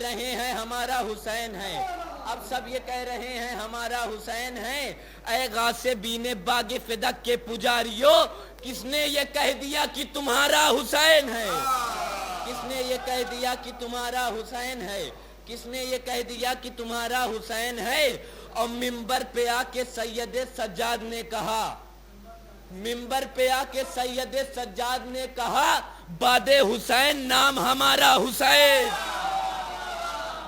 रहे हैं हमारा हुसैन है, अब सब ये कह रहे हैं हमारा हुसैन है। ऐ गासे बीने बागे फिदक के पुजारियों, किसने ये कह दिया कि तुम्हारा हुसैन है? किसने ये कह दिया कि तुम्हारा हुसैन है? किसने ये कह दिया कि तुम्हारा हुसैन है? और मिंबर पे आके सैयद सज्जाद ने कहा, मिंबर पे आके सैयद सज्जाद ने कहा, बादे हुसैन नाम हमारा हुसैन।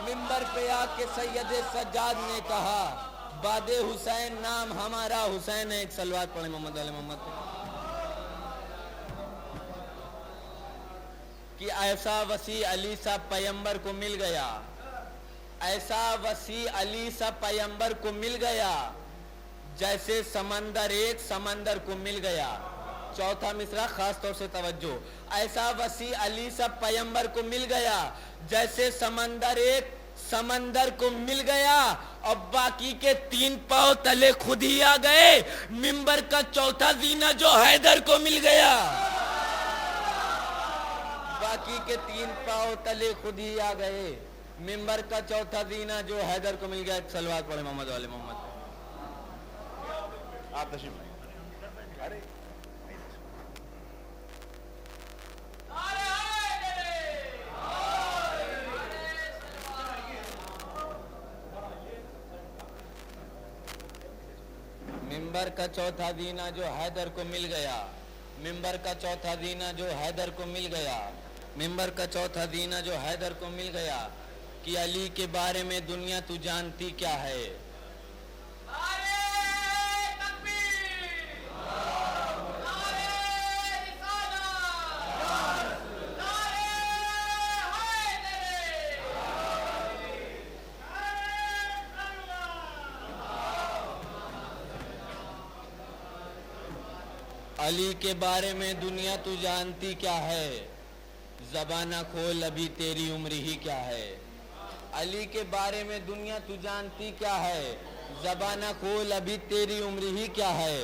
मिंबर पे आके सैयद सज्जाद ने कहा, बादे हुसैन नाम हमारा हुसैन है। एक सलवात पढ़े मोहम्मद वाले मोहम्मद पे कि ऐसा वसी अली सा पैगंबर को मिल गया, ऐसा वसी अली सा पैगंबर को मिल गया, जैसे समंदर एक समंदर को मिल गया। चौथा मिसरा खास तौर से तवज्जो, ऐसा वसी अली सा पैगंबर को मिल गया, जैसे समंदर एक समंदर को मिल गया, और बाकी के 3 पांव तले खुद ही आ गए। मिंबर का चौथा जीना जो हैदर को मिल गया, बाकी के 3 पांव तले खुद ही आ गए। मिंबर का चौथा जीना जो हैदर को मिल गया। सलवात पढ़े मोहम्मद वाले मोहम्मद। आप तशरीफ अरे मिंबर का चौथा दीना जो हैदर को मिल गया, मिंबर का चौथा दीना जो हैदर को मिल गया, मिंबर का चौथा दीना जो हैदर को मिल गया, कि अली के बारे में दुनिया तू जानती क्या है? अली के बारे में दुनिया तू जानती क्या है? ज़बाना खोल अभी तेरी उम्र ही क्या है? अली के बारे में दुनिया तू जानती क्या है? ज़बाना खोल अभी तेरी उम्र ही क्या है?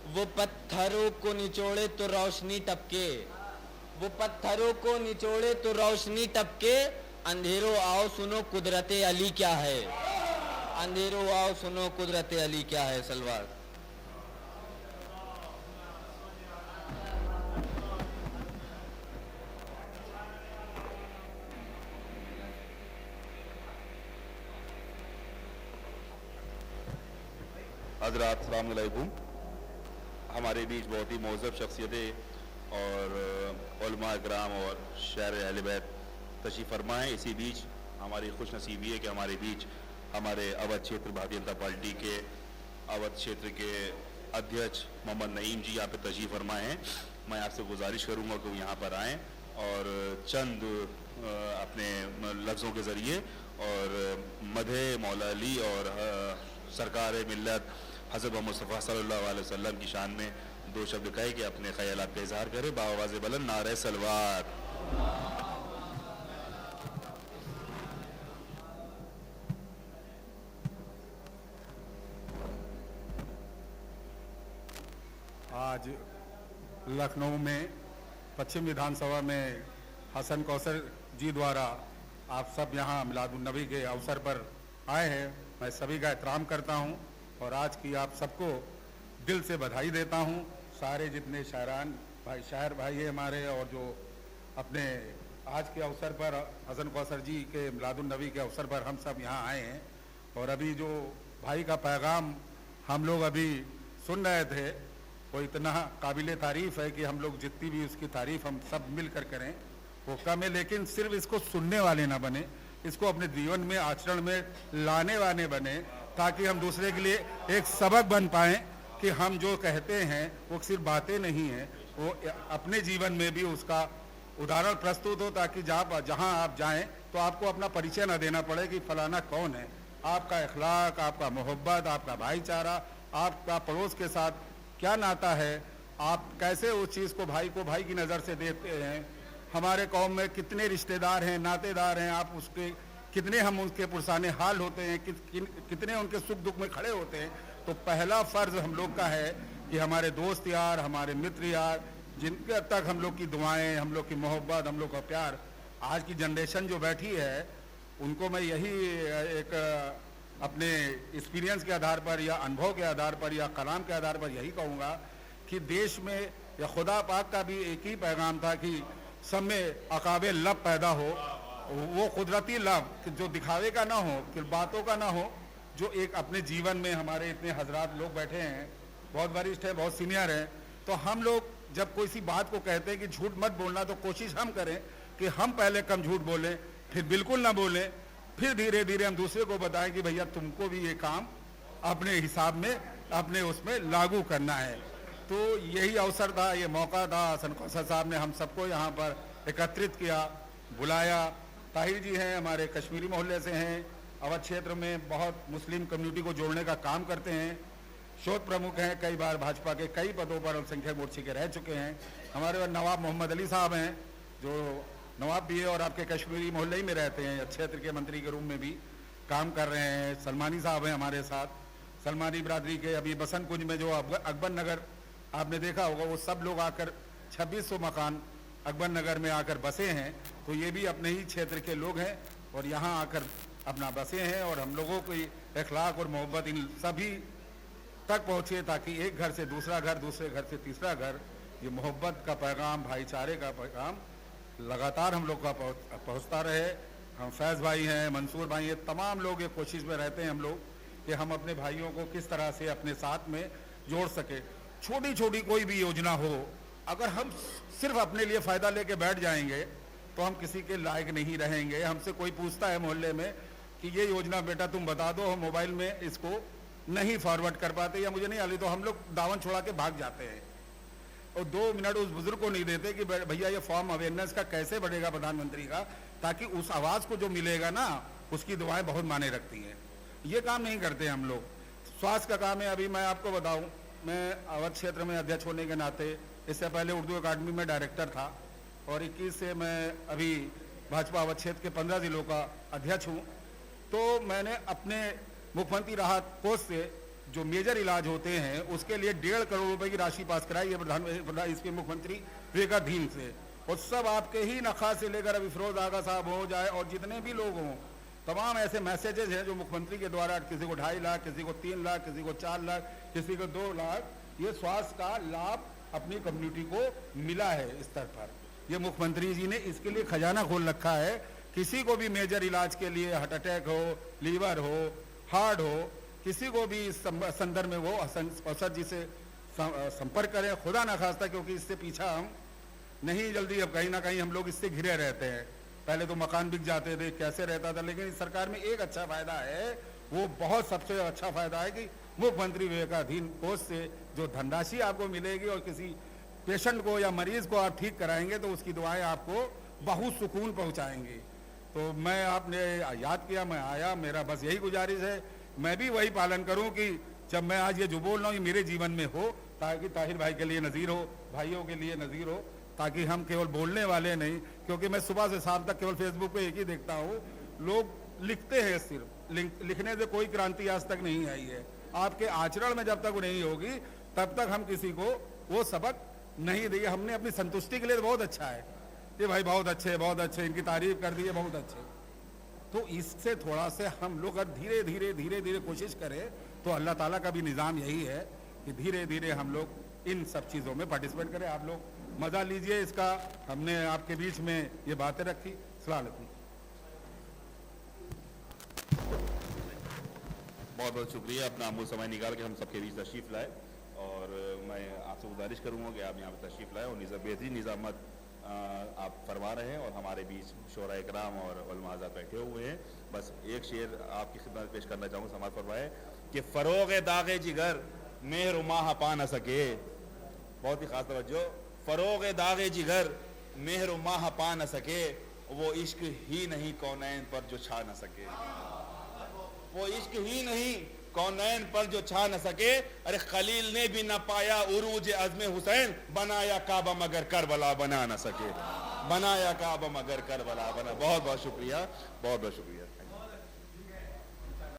वो पत्थरों को निचोड़े तो रोशनी टपके, वो पत्थरों को निचोड़े तो रोशनी टपके, अंधेरों आओ सुनो कुदरते अली क्या है? अंधेरों आओ सुनो कुदरते अली क्या है। सलवार। हज़रात अस्सलाम वालेकुम। हमारे बीच बहुत ही मोज़ब शख्सियतें और उलमा इकराम और शहर अहले बैत तशरीफ़ फरमा है। इसी बीच हमारी खुश नसीबी है कि हमारे बीच हमारे अवध क्षेत्र भारतीय जनता पार्टी के अवध क्षेत्र के अध्यक्ष मोहम्मद नईम जी यहाँ पे तशरीफ़ फरमा हैं। मैं आपसे गुजारिश करूँगा कि वो यहाँ पर आएँ और चंद अपने लफ्ज़ों के ज़रिए और मदहे मौला अली और सरकार मिल्लत हज़रत मुस्तफ़ा सल्लल्लाहु अलैहि वसल्लम की शान में 2 शब्द कहे कि अपने ख्यालात का इज़हार करें। बावाज़ बुलंद नारे सलवात। आज लखनऊ में पश्चिम विधानसभा में हसन कौसर जी द्वारा आप सब यहाँ मिलादुन्नबी के अवसर पर आए हैं। मैं सभी का एहतराम करता हूँ और आज की आप सबको दिल से बधाई देता हूँ। सारे जितने शायरान भाई शायर भाई है हमारे, और जो अपने आज के अवसर पर हसन कौसर जी के मिलादुन्नबी के अवसर पर हम सब यहाँ आए हैं। और अभी जो भाई का पैगाम हम लोग अभी सुन रहे थे, वो इतना काबिल तारीफ़ है कि हम लोग जितनी भी उसकी तारीफ़ हम सब मिल कर करें वो कम है। लेकिन सिर्फ इसको सुनने वाले ना बने, इसको अपने जीवन में आचरण में लाने वाले बने, ताकि हम दूसरे के लिए एक सबक बन पाएँ कि हम जो कहते हैं वो सिर्फ बातें नहीं हैं, वो अपने जीवन में भी उसका उदाहरण प्रस्तुत हो, ताकि जहाँ आप जाएं तो आपको अपना परिचय न देना पड़े कि फलाना कौन है। आपका अखलाक, आपका मोहब्बत, आपका भाईचारा, आपका पड़ोस के साथ क्या नाता है, आप कैसे उस चीज़ को भाई की नज़र से देखते हैं। हमारे कौम में कितने रिश्तेदार हैं, नातेदार हैं, आप उसके कितने हम उनके पुरसाने हाल होते हैं, कितने उनके सुख दुख में खड़े होते हैं। तो पहला फ़र्ज़ हम लोग का है कि हमारे दोस्त यार, हमारे मित्र यार, जिनके तक हम लोग की दुआएं, हम लोग की मोहब्बत, हम लोग का प्यार, आज की जनरेशन जो बैठी है उनको मैं यही एक अपने एक्सपीरियंस के आधार पर या अनुभव के आधार पर या कलाम के आधार पर यही कहूँगा कि देश में या खुदा पाक का भी एक ही पैगाम था कि सब में अकाबे लब पैदा हो, वो कुदरती लब कि जो दिखावे का ना हो, कि बातों का ना हो, जो एक अपने जीवन में हमारे इतने हजरात लोग बैठे हैं, बहुत वरिष्ठ हैं, बहुत सीनियर हैं, तो हम लोग जब कोई सी बात को कहते हैं कि झूठ मत बोलना, तो कोशिश हम करें कि हम पहले कम झूठ बोलें, फिर बिल्कुल ना बोलें, फिर धीरे धीरे हम दूसरे को बताएं कि भैया तुमको भी ये काम अपने हिसाब में अपने उसमें लागू करना है। तो यही अवसर था, ये मौका था, हसन कौसर साहब ने हम सबको यहाँ पर एकत्रित किया, बुलाया। ताहिर जी हैं, हमारे कश्मीरी मोहल्ले से हैं, अवध क्षेत्र में बहुत मुस्लिम कम्युनिटी को जोड़ने का काम करते हैं, शोध प्रमुख हैं, कई बार भाजपा के कई पदों पर अल्पसंख्यक मोर्चे के रह चुके हैं। हमारे पास नवाब मोहम्मद अली साहब हैं, जो नवाब भी है और आपके कश्मीरी मोहल्ले ही में रहते हैं, क्षेत्र के मंत्री के रूप में भी काम कर रहे हैं। सलमानी साहब हैं हमारे साथ, सलमानी बरादरी के अभी बसंत कुंज में जो अकबर नगर आपने देखा होगा, वो सब लोग आकर 2600 मकान अकबर नगर में आकर बसे हैं, तो ये भी अपने ही क्षेत्र के लोग हैं और यहाँ आकर अपना बसे हैं। और हम लोगों की अखलाक और मोहब्बत इन सभी तक पहुँचे ताकि एक घर से दूसरा घर, दूसरे घर से तीसरा घर, ये मोहब्बत का पैगाम, भाईचारे का पैगाम लगातार हम लोग का पहुँचता रहे। हम फैज़ भाई हैं, मंसूर भाई हैं, तमाम लोग ये कोशिश में रहते हैं हम लोग कि हम अपने भाइयों को किस तरह से अपने साथ में जोड़ सके। छोटी छोटी कोई भी योजना हो, अगर हम सिर्फ अपने लिए फ़ायदा लेके बैठ जाएंगे तो हम किसी के लायक नहीं रहेंगे। हमसे कोई पूछता है मोहल्ले में कि ये योजना बेटा तुम बता दो, हम मोबाइल में इसको नहीं फॉरवर्ड कर पाते या मुझे नहीं आती, तो हम लोग दावन छुड़ा के भाग जाते हैं और 2 मिनट उस बुजुर्ग को नहीं देते कि भैया ये फॉर्म अवेयरनेस का कैसे बढ़ेगा प्रधानमंत्री का, ताकि उस आवाज़ को जो मिलेगा ना उसकी दुआएं बहुत माने रखती हैं। ये काम नहीं करते हम लोग। स्वास्थ्य का काम है, अभी मैं आपको बताऊं, मैं अवध क्षेत्र में अध्यक्ष होने के नाते, इससे पहले उर्दू अकादमी में डायरेक्टर था और 21 से मैं अभी भाजपा अवध क्षेत्र के 15 जिलों का अध्यक्ष हूँ। तो मैंने अपने मुख्यमंत्री राहत कोष से जो मेजर इलाज होते हैं उसके लिए 1.5 करोड़ रुपए की राशि पास कराई है प्रधान इसके मुख्यमंत्री विवेकाधीन से, और सब आपके ही नखा से लेकर अभी फिरोज आगा साहब हो जाए और जितने भी लोग हों, तमाम ऐसे मैसेजेस हैं जो मुख्यमंत्री के द्वारा किसी को 2.5 लाख, किसी को 3 लाख, किसी को 4 लाख, किसी को 2 लाख, ये स्वास्थ्य का लाभ अपनी कम्युनिटी को मिला है स्तर पर। ये मुख्यमंत्री जी ने इसके लिए खजाना खोल रखा है। किसी को भी मेजर इलाज के लिए हार्ट अटैक हो, लीवर हो, हार्ट हो, किसी को भी इस संदर्भ में वो हसन कौसर जी से संपर्क करें, खुदा ना खास्ता, क्योंकि इससे पीछा हम नहीं जल्दी, अब कहीं ना कहीं हम लोग इससे घिरे रहते हैं। पहले तो मकान बिक जाते थे, कैसे रहता था, लेकिन इस सरकार में एक अच्छा फायदा है, वो बहुत सबसे अच्छा फायदा है कि मुख्यमंत्री विवेकाधीन कोष से जो धनराशि आपको मिलेगी और किसी पेशेंट को या मरीज को आप ठीक कराएंगे तो उसकी दुआएं आपको बहुत सुकून पहुंचाएंगी। तो मैं आपने याद किया, मैं आया, मेरा बस यही गुजारिश है, मैं भी वही पालन करूं कि जब मैं आज ये जो बोल रहा हूँ ये मेरे जीवन में हो, ताकि ताहिर भाई के लिए नज़ीर हो, भाइयों के लिए नज़ीर हो, ताकि हम केवल बोलने वाले नहीं, क्योंकि मैं सुबह से शाम तक केवल फेसबुक पे एक ही देखता हूँ, लोग लिखते हैं, सिर्फ लिखने से कोई क्रांति आज तक नहीं आई है। आपके आचरण में जब तक वो नहीं होगी तब तक हम किसी को वो सबक नहीं देंगे। हमने अपनी संतुष्टि के लिए तो बहुत अच्छा है, ये भाई बहुत अच्छे, इनकी तारीफ कर दी है, बहुत अच्छे, तो इससे थोड़ा से हम लोग अगर धीरे धीरे कोशिश करें तो अल्लाह ताला का भी निज़ाम यही है कि धीरे धीरे हम लोग इन सब चीज़ों में पार्टिसिपेट करें। आप लोग मज़ा लीजिए इसका, हमने आपके बीच में ये बातें रखी। अस्सलाम वालेकुम। बहुत बहुत शुक्रिया अपना अमूल समय निकाल के हम सबके बीच तशरीफ़ लाए, और मैं आपसे गुजारिश करूँगा कि आप यहाँ पर तशरीफ़ लाए और बेहतरीन निज़ामत आप फरमा रहे हैं और हमारे बीच शोरा इकराम और उलमा हज़रात बैठे हुए हैं। बस एक शेर आपकी खिदमत पेश करना चाहूँगा, समाज फरमाए कि फ़रोग़ दाग़े जिगर मेहर माह पा न सके। बहुत ही ख़ास तवज्जो, फ़रोग़ दाग़े जिगर मेहर माह पा न सके, वो इश्क ही नहीं कौनैन पर जो छा न सके, वो इश्क ही नहीं कौनैन पर जो छा न सके। अरे खलील ने भी न पाया उरूज अज़्म हुसैन, बनाया काबा मगर करबला बना न सके, बनाया काबा मगर करबला बना। बहुत बहुत शुक्रिया, बहुत बहुत शुक्रिया।